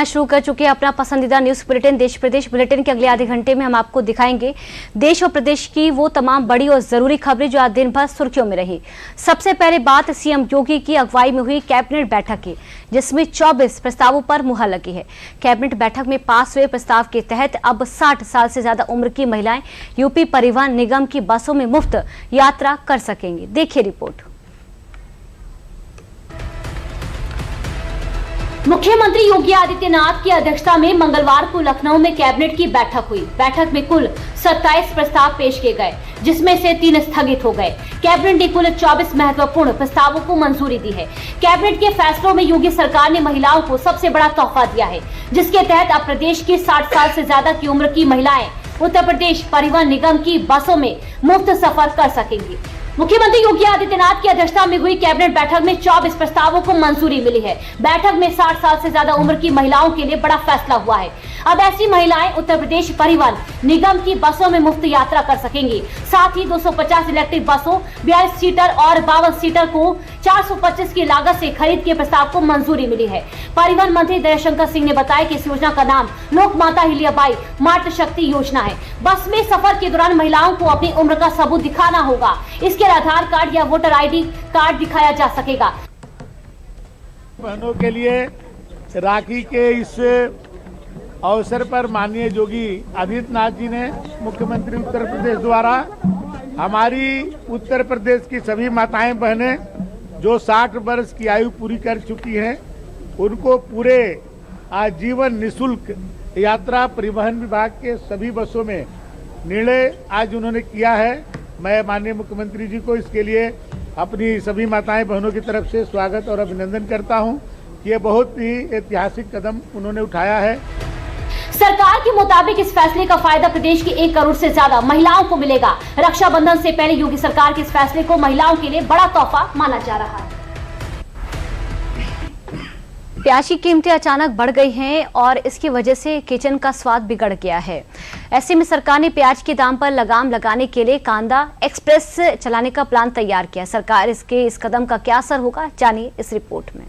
शुरू कर चुके हैं अपना पसंदीदा न्यूज बुलेटिन देश प्रदेश बुलेटिन के अगले आधे घंटे में हम आपको दिखाएंगे देश और प्रदेश की वो तमाम बड़ी और जरूरी खबरें जो आज दिन भर सुर्खियों में रही। सबसे पहले बात सीएम योगी की अगुवाई में हुई कैबिनेट बैठक की, जिसमें 24 प्रस्तावों पर मुहर लगी है। कैबिनेट बैठक में पास हुए प्रस्ताव के तहत अब 60 साल से ज्यादा उम्र की महिलाएं यूपी परिवहन निगम की बसों में मुफ्त यात्रा कर सकेंगी। देखिए रिपोर्ट। मुख्यमंत्री योगी आदित्यनाथ की अध्यक्षता में मंगलवार को लखनऊ में कैबिनेट की बैठक हुई। बैठक में कुल 27 प्रस्ताव पेश किए गए, जिसमें से 3 स्थगित हो गए। कैबिनेट ने कुल 24 महत्वपूर्ण प्रस्तावों को मंजूरी दी है। कैबिनेट के फैसलों में योगी सरकार ने महिलाओं को सबसे बड़ा तोहफा दिया है, जिसके तहत अब प्रदेश की 60 साल से ज्यादा की उम्र की महिलाएं उत्तर प्रदेश परिवहन निगम की बसों में मुफ्त सफर कर सकेंगी। मुख्यमंत्री योगी आदित्यनाथ की अध्यक्षता में हुई कैबिनेट बैठक में 24 प्रस्तावों को मंजूरी मिली है। बैठक में 60 साल से ज्यादा उम्र की महिलाओं के लिए बड़ा फैसला हुआ है। अब ऐसी महिलाएं उत्तर प्रदेश परिवहन निगम की बसों में मुफ्त यात्रा कर सकेंगी। साथ ही 250 इलेक्ट्रिक बसों 42 सीटर और 52 सीटर को 425 की लागत से खरीद के प्रस्ताव को मंजूरी मिली है। परिवहन मंत्री दयाशंकर सिंह ने बताया कि इस योजना का नाम लोक माता हिलियाबाई मातृ शक्ति योजना है। बस में सफर के दौरान महिलाओं को अपनी उम्र का सबूत दिखाना होगा। इसके आधार कार्ड या वोटर आईडी कार्ड दिखाया जा सकेगा। बहनों के लिए राखी के इस अवसर पर माननीय योगी आदित्यनाथ जी ने मुख्यमंत्री उत्तर प्रदेश द्वारा हमारी उत्तर प्रदेश की सभी माताएं बहनें जो 60 वर्ष की आयु पूरी कर चुकी हैं, उनको पूरे आजीवन निःशुल्क यात्रा परिवहन विभाग के सभी बसों में निर्णय आज उन्होंने किया है। मैं माननीय मुख्यमंत्री जी को इसके लिए अपनी सभी माताएं बहनों की तरफ से स्वागत और अभिनंदन करता हूं कि ये बहुत ही ऐतिहासिक कदम उन्होंने उठाया है। सरकार के मुताबिक इस फैसले का फायदा प्रदेश की 1 करोड़ से ज्यादा महिलाओं को मिलेगा। रक्षाबंधन से पहले योगी सरकार के इस फैसले को महिलाओं के लिए बड़ा तोहफा माना जा रहा है। प्याज की कीमतें अचानक बढ़ गई हैं और इसकी वजह से किचन का स्वाद बिगड़ गया है। ऐसे में सरकार ने प्याज के दाम पर लगाम लगाने के लिए कांदा एक्सप्रेस चलाने का प्लान तैयार किया। सरकार इसके इस कदम का क्या असर होगा, जानिए इस रिपोर्ट में।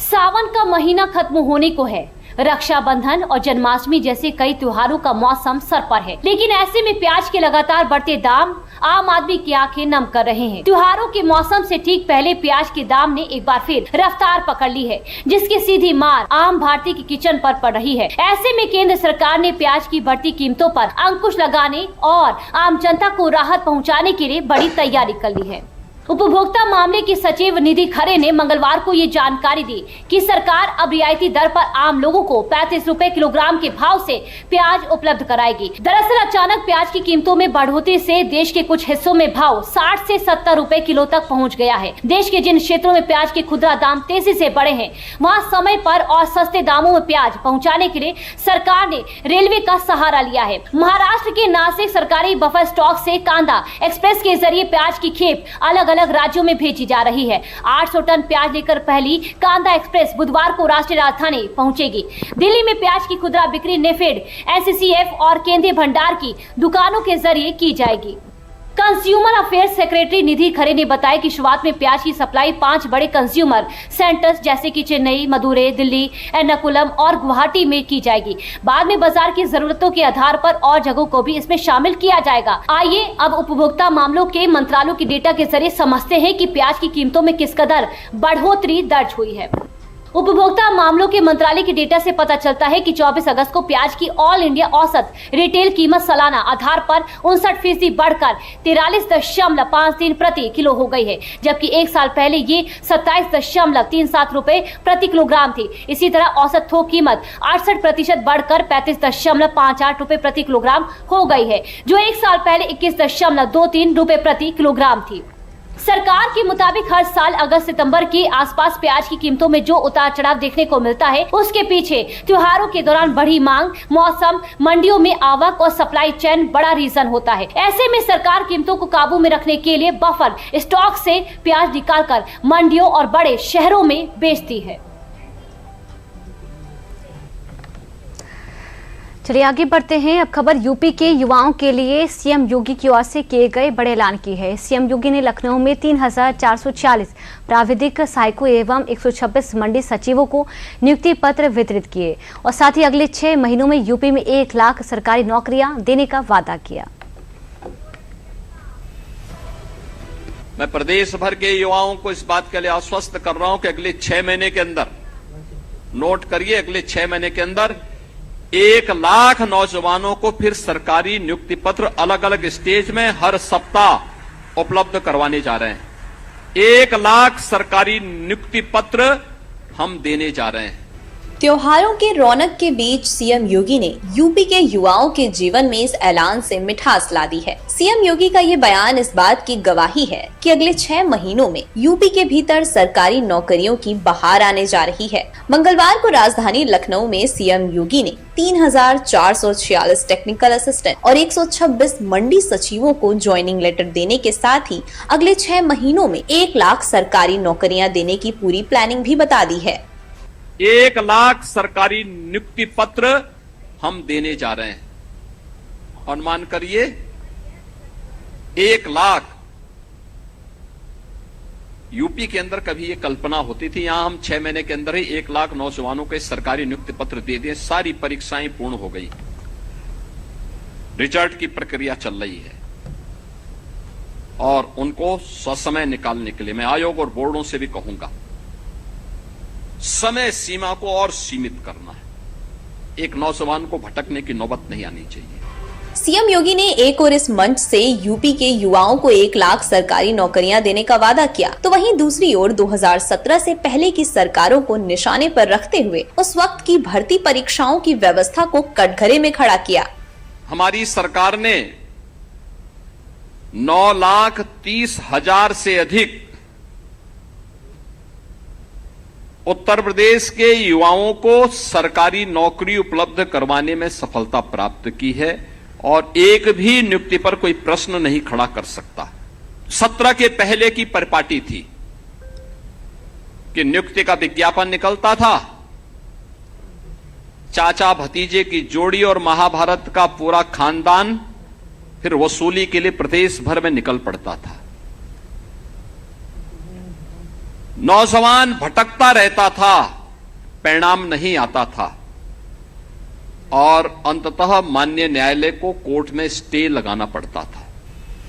सावन का महीना खत्म होने को है। रक्षाबंधन और जन्माष्टमी जैसे कई त्योहारों का मौसम सर पर है, लेकिन ऐसे में प्याज के लगातार बढ़ते दाम आम आदमी की आंखें नम कर रहे हैं। त्योहारों के मौसम से ठीक पहले प्याज के दाम ने एक बार फिर रफ्तार पकड़ ली है, जिसकी सीधी मार आम भारतीय की किचन पर पड़ रही है। ऐसे में केंद्र सरकार ने प्याज की बढ़ती कीमतों पर अंकुश लगाने और आम जनता को राहत पहुँचाने के लिए बड़ी तैयारी कर ली है। उपभोक्ता मामले की सचिव निधि खरे ने मंगलवार को ये जानकारी दी कि सरकार अब रियायती दर पर आम लोगों को 35 रुपए किलोग्राम के भाव से प्याज उपलब्ध कराएगी। दरअसल अचानक प्याज की कीमतों में बढ़ोतरी से देश के कुछ हिस्सों में भाव 60 से 70 रुपए किलो तक पहुंच गया है। देश के जिन क्षेत्रों में प्याज के खुदरा दाम तेजी से बढ़े हैं, वहाँ समय पर और सस्ते दामों में प्याज पहुँचाने के लिए सरकार ने रेलवे का सहारा लिया है। महाराष्ट्र के नासिक सरकारी बफर स्टॉक से कांदा एक्सप्रेस के जरिए प्याज की खेप अलग अलग राज्यों में भेजी जा रही है। 800 टन प्याज लेकर पहली कांदा एक्सप्रेस बुधवार को राष्ट्रीय राजधानी पहुंचेगी। दिल्ली में प्याज की खुदरा बिक्री नेफेड, एनसीसीएफ और केंद्रीय भंडार की दुकानों के जरिए की जाएगी। कंज्यूमर अफेयर्स सेक्रेटरी निधि खरे ने बताया कि शुरुआत में प्याज की सप्लाई 5 बड़े कंज्यूमर सेंटर्स जैसे कि चेन्नई, मदुरै, दिल्ली, एर्नाकुलम और गुवाहाटी में की जाएगी। बाद में बाजार की जरूरतों के आधार पर और जगहों को भी इसमें शामिल किया जाएगा। आइए अब उपभोक्ता मामलों के मंत्रालयों की डेटा के जरिए समझते हैं कि प्याज की कीमतों में किस कदर बढ़ोतरी दर्ज हुई है। उपभोक्ता मामलों के मंत्रालय के डेटा से पता चलता है कि 24 अगस्त को प्याज की ऑल इंडिया औसत रिटेल कीमत सालाना आधार पर 59% बढ़कर 43.53 प्रति किलो हो गई है, जबकि एक साल पहले ये 27.37 रुपए प्रति किलोग्राम थी। इसी तरह औसत थोक कीमत 68% बढ़कर 35.58 रुपए प्रति किलोग्राम हो गई है, जो एक साल पहले 21.23 रुपए प्रति किलोग्राम थी। सरकार के मुताबिक हर साल अगस्त सितंबर के आसपास प्याज की कीमतों में जो उतार चढ़ाव देखने को मिलता है, उसके पीछे त्योहारों के दौरान बढ़ी मांग, मौसम, मंडियों में आवक और सप्लाई चेन बड़ा रीजन होता है। ऐसे में सरकार कीमतों को काबू में रखने के लिए बफर स्टॉक से प्याज निकालकर मंडियों और बड़े शहरों में बेचती है। चलिए आगे बढ़ते हैं। अब खबर यूपी के युवाओं के लिए सीएम योगी की ओर से किए गए बड़े ऐलान की है। सीएम योगी ने लखनऊ में 3,440 प्राविधिक सहायकों एवं 126 मंडी सचिवों को नियुक्ति पत्र वितरित किए और साथ ही अगले 6 महीनों में यूपी में 1 लाख सरकारी नौकरियां देने का वादा किया। मैं प्रदेश भर के युवाओं को इस बात के लिए आश्वस्त कर रहा हूं कि अगले 6 महीने के अंदर, नोट करिए, अगले 6 महीने के अंदर 1 लाख नौजवानों को फिर सरकारी नियुक्ति पत्र अलग अलग स्टेज में हर सप्ताह उपलब्ध करवाने जा रहे हैं। 1 लाख सरकारी नियुक्ति पत्र हम देने जा रहे हैं। त्योहारों के रौनक के बीच सीएम योगी ने यूपी के युवाओं के जीवन में इस ऐलान से मिठास ला दी है। सीएम योगी का ये बयान इस बात की गवाही है कि अगले 6 महीनों में यूपी के भीतर सरकारी नौकरियों की बहार आने जा रही है। मंगलवार को राजधानी लखनऊ में सीएम योगी ने 3,446 टेक्निकल असिस्टेंट और 126 मंडी सचिवों को ज्वाइनिंग लेटर देने के साथ ही अगले 6 महीनों में 1 लाख सरकारी नौकरियां देने की पूरी प्लानिंग भी बता दी है। 1 लाख सरकारी नियुक्ति पत्र हम देने जा रहे हैं। अनुमान करिए 1 लाख। यूपी के अंदर कभी ये कल्पना होती थी, यहां हम 6 महीने के अंदर ही 1 लाख नौजवानों के सरकारी नियुक्ति पत्र दे दिए। सारी परीक्षाएं पूर्ण हो गई, रिजल्ट की प्रक्रिया चल रही है और उनको ससमय निकालने के लिए मैं आयोग और बोर्डों से भी कहूंगा, समय सीमा को और सीमित करना है। एक नौजवान को भटकने की नौबत नहीं आनी चाहिए। सीएम योगी ने एक और इस मंच से यूपी के युवाओं को 1 लाख सरकारी नौकरियां देने का वादा किया, तो वहीं दूसरी ओर 2017 से पहले की सरकारों को निशाने पर रखते हुए उस वक्त की भर्ती परीक्षाओं की व्यवस्था को कटघरे में खड़ा किया। हमारी सरकार ने 9,30,000 से अधिक उत्तर प्रदेश के युवाओं को सरकारी नौकरी उपलब्ध करवाने में सफलता प्राप्त की है और एक भी नियुक्ति पर कोई प्रश्न नहीं खड़ा कर सकता। 17 के पहले की परिपाटी थी कि नियुक्ति का विज्ञापन निकलता था, चाचा भतीजे की जोड़ी और महाभारत का पूरा खानदान फिर वसूली के लिए प्रदेश भर में निकल पड़ता था। नौजवान भटकता रहता था, परिणाम नहीं आता था और अंततः माननीय न्यायालय को कोर्ट में स्टे लगाना पड़ता था।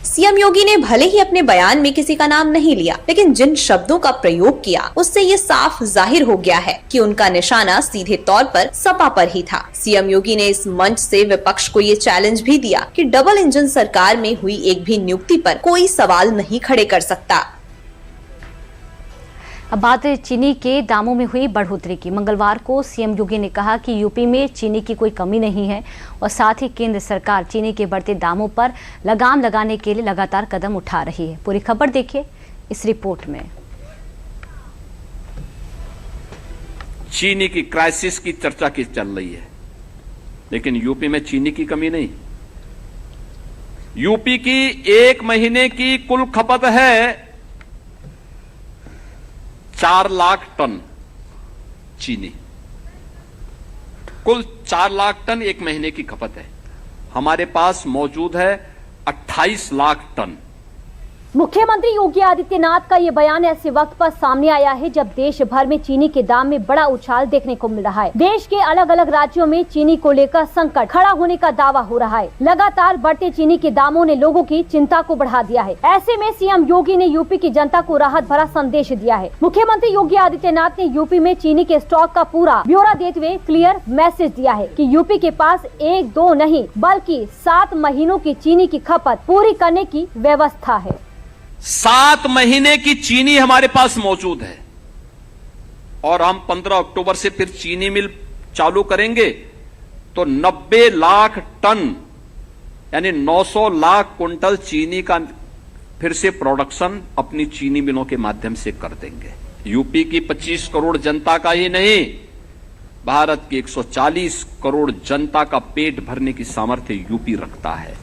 सीएम योगी ने भले ही अपने बयान में किसी का नाम नहीं लिया, लेकिन जिन शब्दों का प्रयोग किया उससे ये साफ जाहिर हो गया है कि उनका निशाना सीधे तौर पर सपा पर ही था। सीएम योगी ने इस मंच से विपक्ष को ये चैलेंज भी दिया कि डबल इंजन सरकार में हुई एक भी नियुक्ति पर कोई सवाल नहीं खड़े कर सकता। अब बात चीनी के दामों में हुई बढ़ोतरी की। मंगलवार को सीएम योगी ने कहा कि यूपी में चीनी की कोई कमी नहीं है और साथ ही केंद्र सरकार चीनी के बढ़ते दामों पर लगाम लगाने के लिए लगातार कदम उठा रही है। पूरी खबर देखिए इस रिपोर्ट में। चीनी की क्राइसिस की चर्चा की चल रही है, लेकिन यूपी में चीनी की कमी नहीं। यूपी की 1 महीने की कुल खपत है 4 लाख टन चीनी। कुल 4 लाख टन 1 महीने की खपत है। हमारे पास मौजूद है 28 लाख टन। मुख्यमंत्री योगी आदित्यनाथ का ये बयान ऐसे वक्त पर सामने आया है जब देश भर में चीनी के दाम में बड़ा उछाल देखने को मिल रहा है। देश के अलग अलग राज्यों में चीनी को लेकर संकट खड़ा होने का दावा हो रहा है। लगातार बढ़ते चीनी के दामों ने लोगों की चिंता को बढ़ा दिया है। ऐसे में सीएम योगी ने यूपी की जनता को राहत भरा संदेश दिया है। मुख्यमंत्री योगी आदित्यनाथ ने यूपी में चीनी के स्टॉक का पूरा ब्यौरा देते हुए क्लियर मैसेज दिया है कि यूपी के पास 1-2 नहीं बल्कि 7 महीनों की चीनी की खपत पूरी करने की व्यवस्था है। 7 महीने की चीनी हमारे पास मौजूद है और हम 15 अक्टूबर से फिर चीनी मिल चालू करेंगे तो 90 लाख टन यानी 900 लाख कुंटल चीनी का फिर से प्रोडक्शन अपनी चीनी मिलों के माध्यम से कर देंगे। यूपी की 25 करोड़ जनता का ही नहीं, भारत की 140 करोड़ जनता का पेट भरने की सामर्थ्य यूपी रखता है।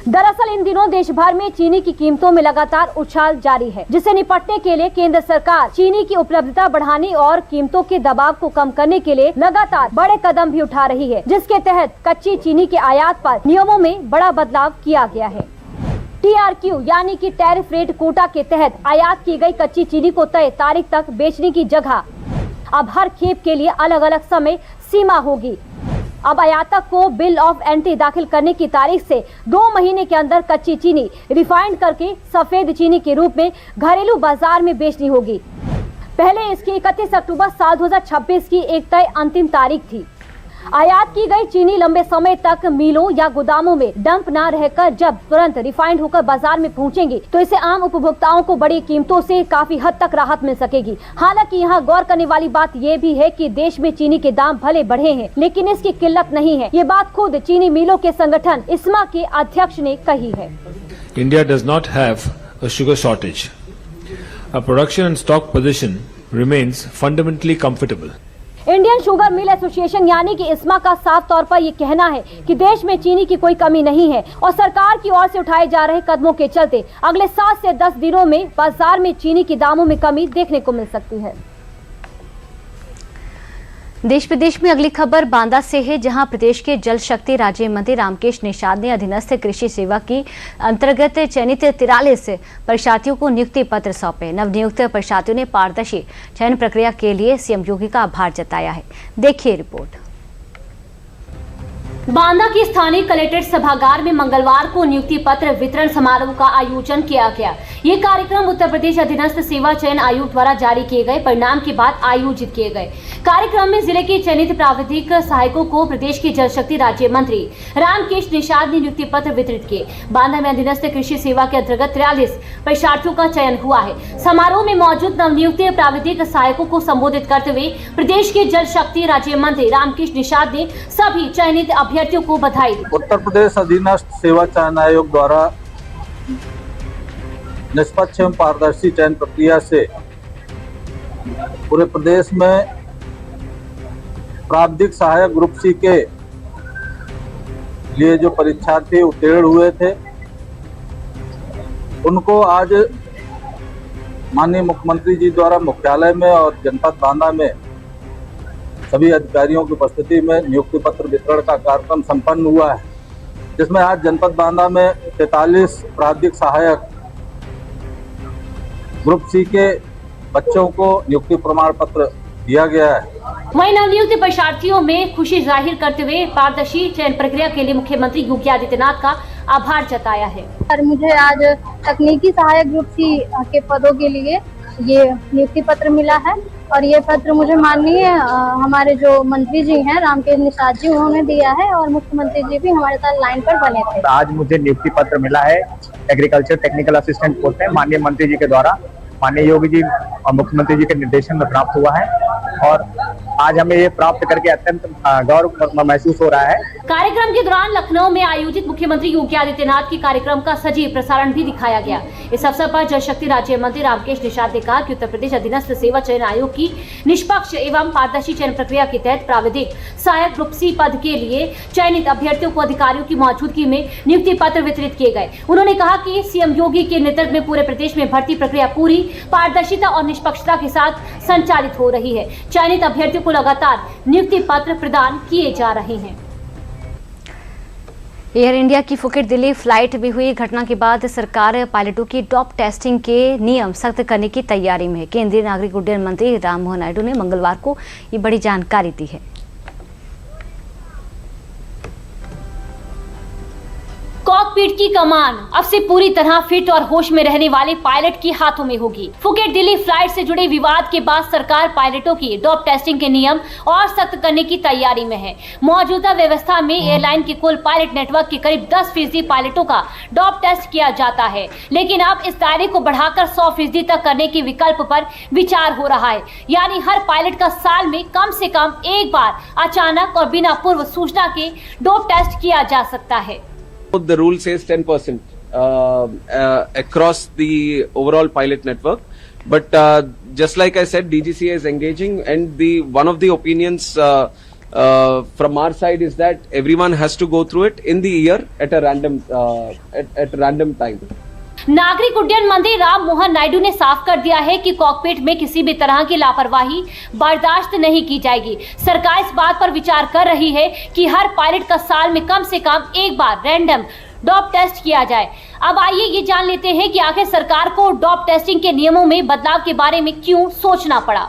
दरअसल इन दिनों देश भर में चीनी की कीमतों में लगातार उछाल जारी है, जिससे निपटने के लिए केंद्र सरकार चीनी की उपलब्धता बढ़ाने और कीमतों के दबाव को कम करने के लिए लगातार बड़े कदम भी उठा रही है, जिसके तहत कच्ची चीनी के आयात पर नियमों में बड़ा बदलाव किया गया है। TRQ यानी कि टैरिफ रेट कोटा के तहत आयात की गई कच्ची चीनी को तय तारीख तक बेचने की जगह अब हर खेप के लिए अलग अलग समय सीमा होगी। अब आयातक को बिल ऑफ एंट्री दाखिल करने की तारीख से 2 महीने के अंदर कच्ची चीनी रिफाइंड करके सफेद चीनी के रूप में घरेलू बाजार में बेचनी होगी। पहले इसकी 31 अक्टूबर साल 2026 की एक तय अंतिम तारीख थी। आयात की गई चीनी लंबे समय तक मिलों या गोदामों में डंप न रहकर जब तुरंत रिफाइंड होकर बाजार में पहुंचेंगी तो इससे आम उपभोक्ताओं को बड़ी कीमतों से काफी हद तक राहत मिल सकेगी। हालांकि यहाँ गौर करने वाली बात ये भी है कि देश में चीनी के दाम भले बढ़े हैं, लेकिन इसकी किल्लत नहीं है। ये बात खुद चीनी मिलों के संगठन इस्मा के अध्यक्ष ने कही है। India does not have a sugar shortage. Our production and stock position remains fundamentally comfortable. Indian sugar mill association यानी कि इस्मा का साफ तौर पर ये कहना है कि देश में चीनी की कोई कमी नहीं है और सरकार की ओर से उठाए जा रहे कदमों के चलते अगले 7 से 10 दिनों में बाजार में चीनी के दामों में कमी देखने को मिल सकती है। देश विदेश में अगली खबर बांदा से है, जहां प्रदेश के जल शक्ति राज्य मंत्री रामकेश निषाद ने अधीनस्थ कृषि सेवा की अंतर्गत चयनित 43 परीक्षार्थियों को नियुक्ति पत्र सौंपे। नवनियुक्त परीक्षार्थियों ने पारदर्शी चयन प्रक्रिया के लिए सीएम योगी का आभार जताया है। देखिए रिपोर्ट। बांदा के स्थानीय कलेक्ट्रेट सभागार में मंगलवार को नियुक्ति पत्र वितरण समारोह का आयोजन किया गया। ये कार्यक्रम उत्तर प्रदेश अधीनस्थ सेवा चयन आयोग द्वारा जारी किए गए परिणाम के बाद आयोजित किए गए। कार्यक्रम में जिले के चयनित प्राविधिक सहायकों को प्रदेश के जल शक्ति राज्य मंत्री रामकेश निषाद ने नियुक्ति पत्र वितरित किए। बांदा में अधीनस्थ कृषि सेवा के अंतर्गत 43 परीक्षार्थियों का चयन हुआ है। समारोह में मौजूद नवनियुक्त प्राविधिक सहायकों को संबोधित करते हुए प्रदेश के जल शक्ति राज्य मंत्री रामकेश निषाद ने सभी चयनित अभ्यर्थियों को बधाई दी। उत्तर प्रदेश अधीनस्थ सेवा चयन आयोग द्वारा निष्पक्ष एवं पारदर्शी चयन प्रक्रिया से पूरे प्रदेश में प्राविधिक सहायक ग्रुप सी के लिए जो परीक्षार्थी उत्तीर्ण हुए थे उनको आज माननीय मुख्यमंत्री जी द्वारा मुख्यालय में और जनपद बांदा में सभी अधिकारियों की उपस्थिति में नियुक्ति पत्र वितरण का कार्यक्रम संपन्न हुआ है, जिसमें आज जनपद बांदा में 43 प्राविधिक सहायक ग्रुप सी के बच्चों को नियुक्ति प्रमाण पत्र दिया गया है। वहीं नवनियुक्त परीक्षार्थियों में खुशी जाहिर करते हुए पारदर्शी चयन प्रक्रिया के लिए मुख्यमंत्री योगी आदित्यनाथ का आभार जताया है। और मुझे आज तकनीकी सहायक ग्रुप सी के पदों के लिए ये नियुक्ति पत्र मिला है और ये पत्र मुझे माननीय हमारे जो मंत्री जी हैं रामकेश निषाद जी उन्होंने दिया है और मुख्यमंत्री जी भी हमारे साथ लाइन पर बने थे। आज मुझे नियुक्ति पत्र मिला है एग्रीकल्चर टेक्निकल असिस्टेंट पोस्ट में माननीय मंत्री जी के द्वारा माननीय योगी जी और मुख्यमंत्री जी के निर्देशन में प्राप्त हुआ है और आज हमें ये प्राप्त करके अत्यंत गौरव महसूस हो रहा है। कार्यक्रम के दौरान लखनऊ में आयोजित मुख्यमंत्री योगी आदित्यनाथ के कार्यक्रम का सजीव प्रसारण भी दिखाया गया। इस अवसर पर जल शक्ति राज्य मंत्री रामकेश निषाद ने कहा कि उत्तर प्रदेश अधीनस्थ सेवा चयन आयोग की निष्पक्ष एवं पारदर्शी चयन प्रक्रिया के तहत प्राविधिक सहायक ग्रुप सी पद के लिए चयनित अभ्यर्थियों को अधिकारियों की मौजूदगी में नियुक्ति पत्र वितरित किए गए। उन्होंने कहा कि सीएम योगी के नेतृत्व में पूरे प्रदेश में भर्ती प्रक्रिया पूरी पारदर्शिता और निष्पक्षता के साथ संचालित हो रही है। चयनित अभ्यर्थियों को लगातार नियुक्ति पत्र प्रदान किए जा रहे हैं। एयर इंडिया की फुकेट दिल्ली फ्लाइट में हुई घटना के बाद सरकार पायलटों की डॉप टेस्टिंग के नियम सख्त करने की तैयारी में है। केंद्रीय नागरिक उड्डयन मंत्री राममोहन नायडू ने मंगलवार को ये बड़ी जानकारी दी है। कॉकपिट की कमान अब से पूरी तरह फिट और होश में रहने वाले पायलट के हाथों में होगी। फुकेट दिल्ली फ्लाइट से जुड़े विवाद के बाद सरकार पायलटों की डॉप टेस्टिंग के नियम और सख्त करने की तैयारी में है। मौजूदा व्यवस्था में एयरलाइन के कुल पायलट नेटवर्क के करीब 10% पायलटों का डॉप टेस्ट किया जाता है, लेकिन अब इस दायरे को बढ़ाकर 100% तक करने के विकल्प पर विचार हो रहा है। यानी हर पायलट का साल में कम से कम एक बार अचानक और बिना पूर्व सूचना के डोप टेस्ट किया जा सकता है। The rule says 10% across the overall pilot network, but just like I said, DGCA is engaging, and one of the opinions from our side is that everyone has to go through it in the year at a random time. नागरिक उड्डयन मंत्री राम मोहन नायडू ने साफ कर दिया है कि cockpit में किसी भी तरह की लापरवाही बर्दाश्त नहीं की जाएगी। सरकार इस बात पर विचार कर रही है कि हर पायलट का साल में कम से कम एक बार रैंडम डॉप टेस्ट किया जाए। अब आइए ये जान लेते हैं कि आखिर सरकार को डॉप टेस्टिंग के नियमों में बदलाव के बारे में क्यों सोचना पड़ा।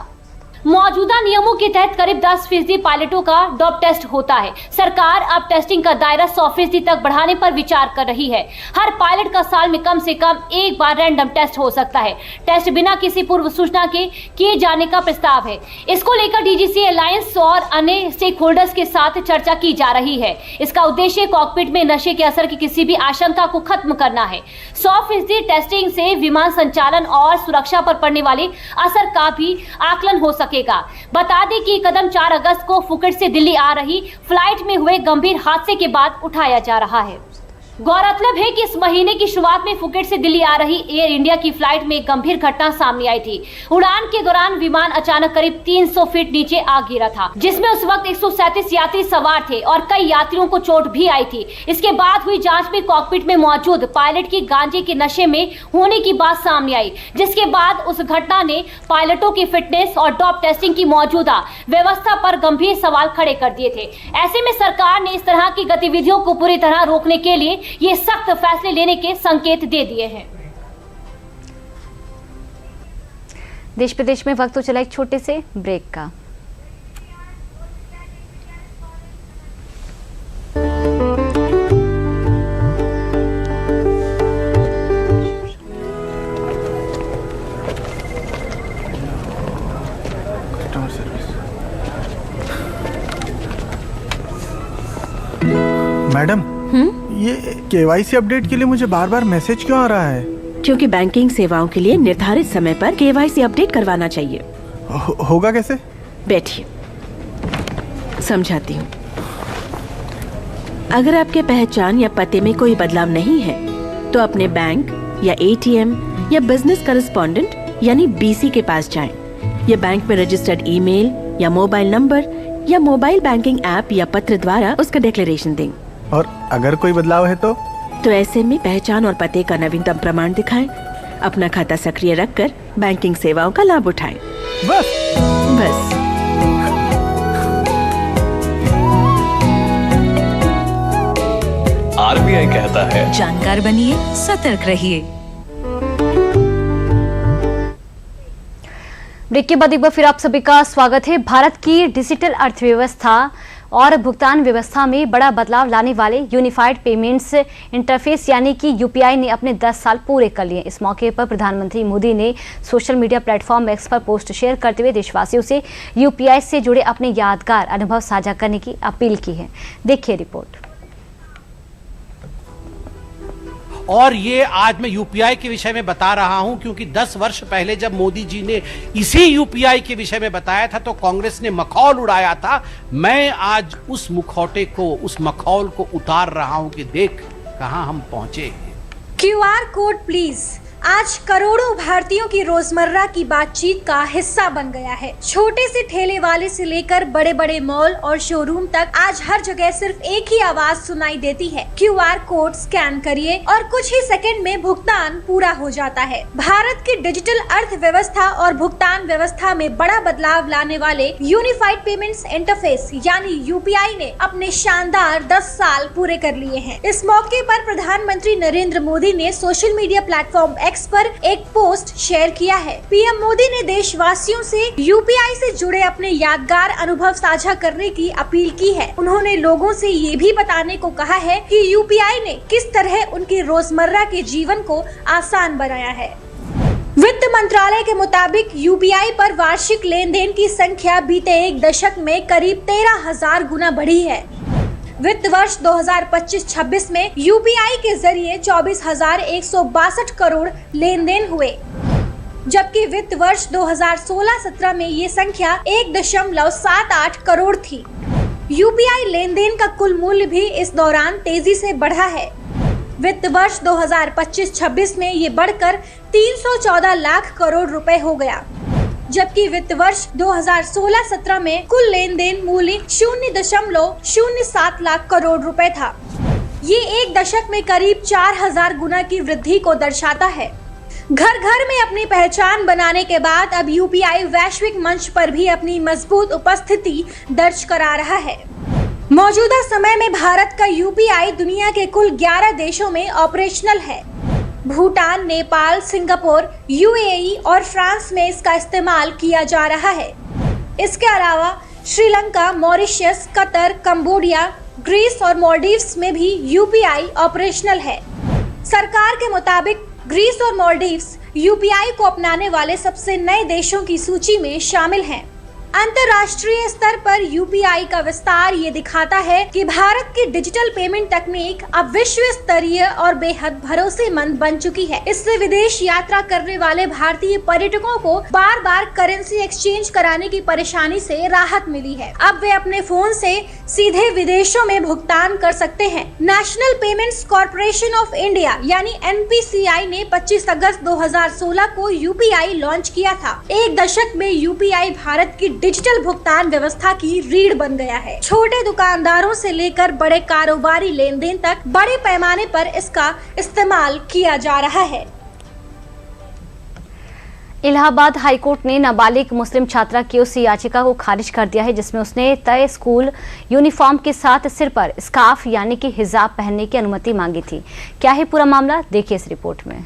मौजूदा नियमों के तहत करीब 10% पायलटों का डॉप टेस्ट होता है। सरकार अब टेस्टिंग का दायरा 100% तक बढ़ाने पर विचार कर रही है। हर पायलट का साल में कम से कम एक बार रैंडम टेस्ट हो सकता है। टेस्ट बिना किसी पूर्व सूचना के किए जाने का प्रस्ताव है। इसको लेकर डीजीसी अलायंस और अन्य स्टेक होल्डर्स के साथ चर्चा की जा रही है। इसका उद्देश्य कॉकपिट में नशे के असर की किसी भी आशंका को खत्म करना है। 100% टेस्टिंग से विमान संचालन और सुरक्षा पर पड़ने वाले असर का भी आकलन हो सके। बता दें कि कदम 4 अगस्त को फुकेट से दिल्ली आ रही फ्लाइट में हुए गंभीर हादसे के बाद उठाया जा रहा है। गौरतलब है कि इस महीने की शुरुआत में फुकेट से दिल्ली आ रही एयर इंडिया की फ्लाइट में एक गंभीर घटना सामने आई थी। उड़ान के दौरान विमान अचानक करीब 300 फीट नीचे आ गिरा था, जिसमें उस वक्त 137 यात्री सवार थे और कई यात्रियों को चोट भी आई थी। इसके बाद हुई जांच में कॉकपिट में मौजूद पायलट की गांजे के नशे में होने की बात सामने आई, जिसके बाद उस घटना ने पायलटों की फिटनेस और डॉप टेस्टिंग की मौजूदा व्यवस्था पर गंभीर सवाल खड़े कर दिए थे। ऐसे में सरकार ने इस तरह की गतिविधियों को पूरी तरह रोकने के लिए ये सख्त फैसले लेने के संकेत दे दिए हैं। देश प्रदेश में वक्त तो चला एक छोटे से ब्रेक का। मैडम, ये केवाईसी अपडेट के लिए मुझे बार बार मैसेज क्यों आ रहा है? क्योंकि बैंकिंग सेवाओं के लिए निर्धारित समय पर केवाईसी अपडेट करवाना चाहिए। होगा कैसे? बैठिए, समझाती हूँ। अगर आपके पहचान या पते में कोई बदलाव नहीं है तो अपने बैंक या एटीएम या बिजनेस करेस्पॉन्डेंट यानी बीसी के पास जाएं। या बैंक में रजिस्टर्ड ईमेल या मोबाइल नंबर या मोबाइल बैंकिंग ऐप या पत्र द्वारा उसका डिक्लेरेशन दें। और अगर कोई बदलाव है तो ऐसे में पहचान और पते का नवीनतम प्रमाण दिखाएं। अपना खाता सक्रिय रखकर बैंकिंग सेवाओं का लाभ उठाएं। बस। आरबीआई कहता है, जानकार बनिए, सतर्क रहिए। ब्रेक के बाद एक बार फिर आप सभी का स्वागत है। भारत की डिजिटल अर्थव्यवस्था और भुगतान व्यवस्था में बड़ा बदलाव लाने वाले यूनिफाइड पेमेंट्स इंटरफेस यानी कि यूपीआई ने अपने 10 साल पूरे कर लिए। इस मौके पर प्रधानमंत्री मोदी ने सोशल मीडिया प्लेटफॉर्म एक्स पर पोस्ट शेयर करते हुए देशवासियों से यूपीआई से जुड़े अपने यादगार अनुभव साझा करने की अपील की है। देखिए रिपोर्ट। और ये आज मैं यूपीआई के विषय में बता रहा हूं क्योंकि 10 वर्ष पहले जब मोदी जी ने इसी यूपीआई के विषय में बताया था तो कांग्रेस ने मखौल उड़ाया था। मैं आज उस मुखौटे को, उस मखौल को उतार रहा हूं कि देख कहां हम पहुंचे। क्यूआर कोड प्लीज आज करोड़ों भारतीयों की रोजमर्रा की बातचीत का हिस्सा बन गया है। छोटे से ठेले वाले से लेकर बड़े बड़े मॉल और शोरूम तक आज हर जगह सिर्फ एक ही आवाज सुनाई देती है, क्यूआर कोड स्कैन करिए और कुछ ही सेकंड में भुगतान पूरा हो जाता है। भारत की डिजिटल अर्थव्यवस्था और भुगतान व्यवस्था में बड़ा बदलाव लाने वाले यूनिफाइड पेमेंट्स इंटरफेस यानी यूपीआई ने अपने शानदार 10 साल पूरे कर लिए हैं। इस मौके पर प्रधानमंत्री नरेंद्र मोदी ने सोशल मीडिया प्लेटफॉर्म एक्स पर एक पोस्ट शेयर किया है। पीएम मोदी ने देशवासियों से यूपीआई से जुड़े अपने यादगार अनुभव साझा करने की अपील की है। उन्होंने लोगों से ये भी बताने को कहा है कि यूपीआई ने किस तरह उनके रोजमर्रा के जीवन को आसान बनाया है। वित्त मंत्रालय के मुताबिक यूपीआई पर वार्षिक लेन देन की संख्या बीते एक दशक में करीब 13,000 गुना बढ़ी है। वित्त वर्ष 2025-26 में यूपीआई के जरिए 24,162 करोड़ लेन देन हुए, जबकि वित्त वर्ष 2016-17 में ये संख्या 1.78 करोड़ थी। यूपीआई लेन देन का कुल मूल्य भी इस दौरान तेजी से बढ़ा है। वित्त वर्ष 2025-26 में ये बढ़कर 314 लाख करोड़ रुपए हो गया। जबकि वित्त वर्ष 2016-17 में कुल लेन देन मूल्य 0.07 लाख करोड़ रुपए था। ये एक दशक में करीब 4000 गुना की वृद्धि को दर्शाता है। घर घर में अपनी पहचान बनाने के बाद अब यूपीआई वैश्विक मंच पर भी अपनी मजबूत उपस्थिति दर्ज करा रहा है। मौजूदा समय में भारत का यूपीआई दुनिया के कुल 11 देशों में ऑपरेशनल है। भूटान, नेपाल, सिंगापुर, यूएई और फ्रांस में इसका इस्तेमाल किया जा रहा है। इसके अलावा Sri Lanka, Mauritius, Qatar, Cambodia, Greece और मालदीव्स में भी यूपीआई ऑपरेशनल है। सरकार के मुताबिक ग्रीस और मालदीव्स यूपीआई को अपनाने वाले सबसे नए देशों की सूची में शामिल हैं। अंतर्राष्ट्रीय स्तर पर यूपीआई का विस्तार ये दिखाता है कि भारत की डिजिटल पेमेंट तकनीक अब विश्व स्तरीय और बेहद भरोसेमंद बन चुकी है। इससे विदेश यात्रा करने वाले भारतीय पर्यटकों को बार बार करेंसी एक्सचेंज कराने की परेशानी से राहत मिली है। अब वे अपने फोन से सीधे विदेशों में भुगतान कर सकते हैं। National payments corporation of India यानी एनपीसीआई ने 25 अगस्त 2016 को यूपीआई लॉन्च किया था। एक दशक में यूपीआई भारत की डिजिटल भुगतान व्यवस्था की रीढ़ बन गया है। छोटे दुकानदारों से लेकर बड़े कारोबारी लेन देन तक बड़े पैमाने पर इसका इस्तेमाल किया जा रहा है। इलाहाबाद हाईकोर्ट ने नाबालिग मुस्लिम छात्रा की उस याचिका को खारिज कर दिया है जिसमें उसने तय स्कूल यूनिफॉर्म के साथ सिर पर स्कार्फ यानी कि हिजाब पहनने की अनुमति मांगी थी। क्या है पूरा मामला, देखिए इस रिपोर्ट में।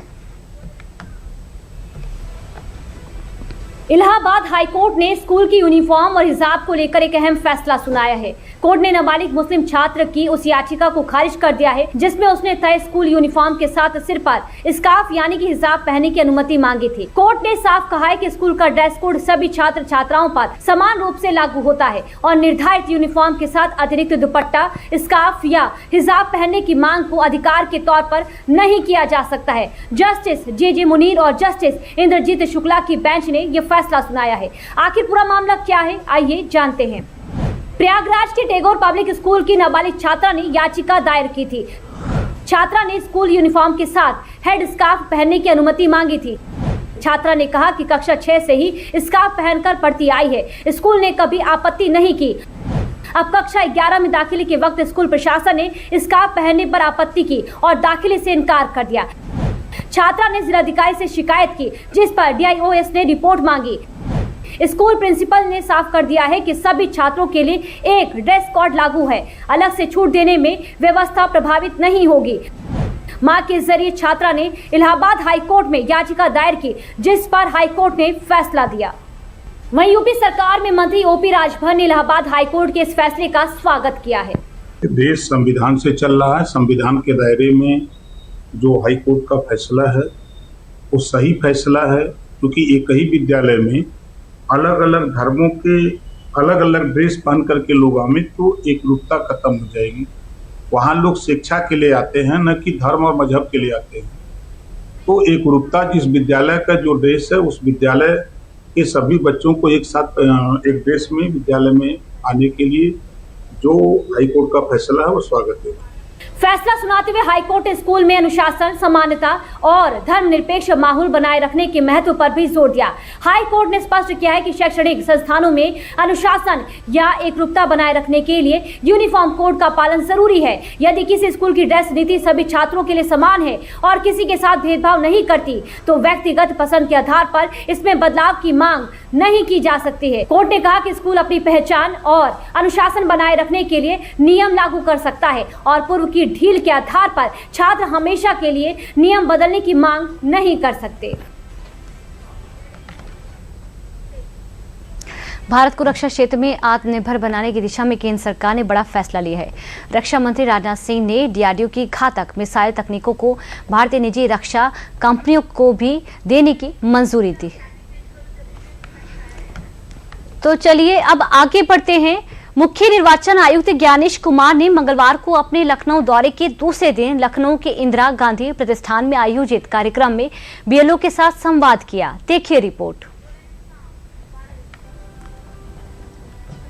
इलाहाबाद हाईकोर्ट ने स्कूल की यूनिफॉर्म और हिजाब को लेकर एक अहम फैसला सुनाया है। कोर्ट ने नाबालिग मुस्लिम छात्र की उस याचिका को खारिज कर दिया है जिसमें उसने तय स्कूल यूनिफॉर्म के साथ सिर पर स्कार्फ यानी कि हिजाब पहनने की अनुमति मांगी थी। कोर्ट ने साफ कहा है कि स्कूल का ड्रेस कोड सभी छात्र छात्राओं पर समान रूप से लागू होता है और निर्धारित यूनिफॉर्म के साथ अतिरिक्त दुपट्टा, स्कार्फ या हिजाब पहनने की मांग को अधिकार के तौर पर नहीं किया जा सकता है। जस्टिस जे मुनीर और जस्टिस इंद्रजीत शुक्ला की बेंच ने यह फैसला सुनाया है। आखिर पूरा मामला क्या है, आइए जानते हैं। प्रयागराज के टैगोर पब्लिक स्कूल की नाबालिग छात्रा ने याचिका दायर की थी। छात्रा ने स्कूल यूनिफॉर्म के साथ हेड स्कार्फ पहनने की अनुमति मांगी थी। छात्रा ने कहा कि कक्षा 6 से ही स्कार्फ पहनकर पढ़ती आई है। स्कूल ने कभी आपत्ति नहीं की। अब कक्षा 11 में दाखिले के वक्त स्कूल प्रशासन ने स्कार्फ पहनने पर आपत्ति की और दाखिले से इनकार कर दिया। छात्रा ने जिलाधिकारी से शिकायत की जिस पर DIOS ने रिपोर्ट मांगी। स्कूल प्रिंसिपल ने साफ कर दिया है कि सभी छात्रों के लिए एक ड्रेस कोड लागू है। अलग से छूट देने में व्यवस्था प्रभावित नहीं होगी। मां के जरिए छात्रा ने इलाहाबाद हाईकोर्ट में याचिका दायर की जिस पर हाईकोर्ट ने फैसला दिया। वहीं यूपी सरकार में मंत्री OP राजभर ने इलाहाबाद हाईकोर्ट के इस फैसले का स्वागत किया है। देश संविधान से चल रहा है। संविधान के दायरे में जो हाईकोर्ट का फैसला है वो सही फैसला है, क्योंकि एक ही विद्यालय में अलग अलग धर्मों के अलग अलग ड्रेस पहन करके लोग आए तो एक रूपता खत्म हो जाएगी। वहाँ लोग शिक्षा के लिए आते हैं, न कि धर्म और मजहब के लिए आते हैं। तो एक रूपता, जिस विद्यालय का जो ड्रेस है उस विद्यालय के सभी बच्चों को एक साथ एक ड्रेस में विद्यालय में आने के लिए जो हाईकोर्ट का फैसला है वो स्वागत है। फैसला सुनाते हुए हाईकोर्ट ने स्कूल में अनुशासन, समानता और धर्मनिरपेक्ष माहौल बनाए रखने के महत्व पर भी जोर दिया। हाईकोर्ट ने स्पष्ट किया है कि शैक्षणिक संस्थानों में अनुशासन या एकरूपता बनाए रखने के लिए यूनिफॉर्म कोड का पालन जरूरी है। यदि किसी स्कूल की ड्रेस नीति सभी छात्रों के लिए समान है और किसी के साथ भेदभाव नहीं करती तो व्यक्तिगत पसंद के आधार पर इसमें बदलाव की मांग नहीं की जा सकती है। कोर्ट ने कहा कि स्कूल अपनी पहचान और अनुशासन बनाए रखने के लिए नियम लागू कर सकता है और पूर्व की ढील के आधार पर छात्र हमेशा के लिए नियम बदलने की मांग नहीं कर सकते। भारत को रक्षा क्षेत्र में आत्मनिर्भर बनाने की दिशा में केंद्र सरकार ने बड़ा फैसला लिया है। रक्षा मंत्री राजनाथ सिंह ने DRDO की घातक मिसाइल तकनीकों को भारतीय निजी रक्षा कंपनियों को भी देने की मंजूरी दी। तो चलिए अब आगे बढ़ते हैं। मुख्य निर्वाचन आयुक्त ज्ञानेश कुमार ने मंगलवार को अपने लखनऊ दौरे के दूसरे दिन लखनऊ के इंदिरा गांधी प्रतिष्ठान में आयोजित कार्यक्रम में BLO के साथ संवाद किया। देखिए रिपोर्ट।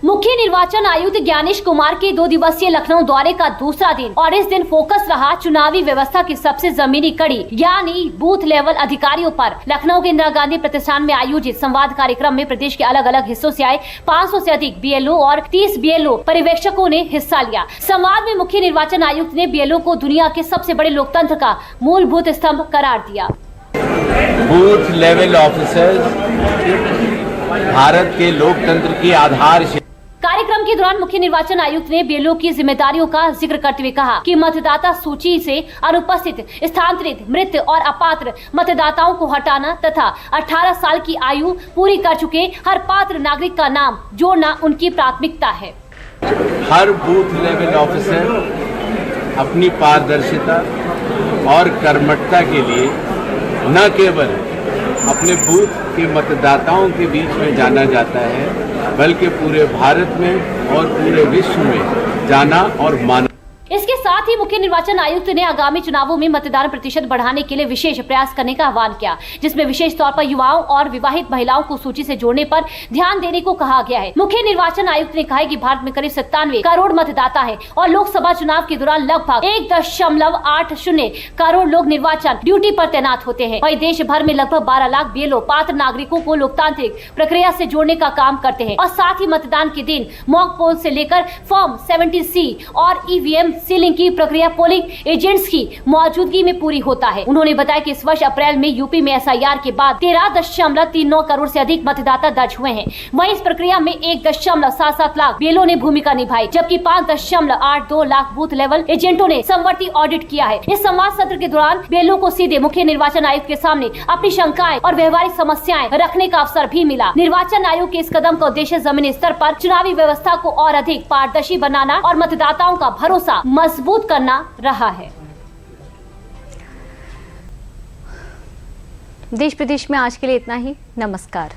मुख्य निर्वाचन आयुक्त ज्ञानेश कुमार के 2 दिवसीय लखनऊ दौरे का दूसरा दिन और इस दिन फोकस रहा चुनावी व्यवस्था की सबसे जमीनी कड़ी यानी बूथ लेवल अधिकारियों पर। लखनऊ के इंदिरा गांधी प्रतिष्ठान में आयोजित संवाद कार्यक्रम में प्रदेश के अलग अलग हिस्सों से आए 500 से अधिक BLO और 30 BLO पर्यवेक्षकों ने हिस्सा लिया। संवाद में मुख्य निर्वाचन आयुक्त ने BLO को दुनिया के सबसे बड़े लोकतंत्र का मूलभूत स्तंभ करार दिया। बूथ लेवल ऑफिसर्स भारत के लोकतंत्र की आधारशिला। कार्यक्रम के दौरान मुख्य निर्वाचन आयुक्त ने BLO की जिम्मेदारियों का जिक्र करते हुए कहा कि मतदाता सूची से अनुपस्थित, स्थानांतरित, मृत और अपात्र मतदाताओं को हटाना तथा 18 साल की आयु पूरी कर चुके हर पात्र नागरिक का नाम जोड़ना उनकी प्राथमिकता है। हर बूथ लेवल ऑफिसर अपनी पारदर्शिता और कर्मठता के लिए न केवल अपने बूथ के मतदाताओं के बीच में जाना जाता है बल्कि पूरे भारत में और पूरे विश्व में जाना और माना। इसके साथ ही मुख्य निर्वाचन आयुक्त ने आगामी चुनावों में मतदान प्रतिशत बढ़ाने के लिए विशेष प्रयास करने का आह्वान किया, जिसमें विशेष तौर पर युवाओं और विवाहित महिलाओं को सूची से जोड़ने पर ध्यान देने को कहा गया है। मुख्य निर्वाचन आयुक्त ने कहा कि भारत में करीब 97 करोड़ मतदाता है और लोकसभा चुनाव के दौरान लगभग 1.80 करोड़ लोग निर्वाचन ड्यूटी पर तैनात होते हैं। वहीं देश भर में लगभग 12 लाख BLO पात्र नागरिकों को लोकतांत्रिक प्रक्रिया से जोड़ने का काम करते हैं और साथ ही मतदान के दिन मॉक पोल से लेकर फॉर्म 70C और EVM सीलिंग की प्रक्रिया पोलिंग एजेंट्स की मौजूदगी में पूरी होता है। उन्होंने बताया कि इस वर्ष अप्रैल में यूपी में SIR के बाद 13.39 करोड़ से अधिक मतदाता दर्ज हुए हैं। वहीं इस प्रक्रिया में 1.77 लाख BLO ने भूमिका निभाई, जबकि 5.82 लाख बूथ लेवल एजेंटों ने समवर्ती ऑडिट किया है। इस संवाद सत्र के दौरान BLO को सीधे मुख्य निर्वाचन आयुक्त के सामने अपनी शंकाएं और व्यवहारिक समस्याएं रखने का अवसर भी मिला। निर्वाचन आयोग के इस कदम का उद्देश्य जमीनी स्तर पर चुनावी व्यवस्था को और अधिक पारदर्शी बनाना और मतदाताओं का भरोसा मजबूत करना रहा है। देश प्रदेश में आज के लिए इतना ही। नमस्कार।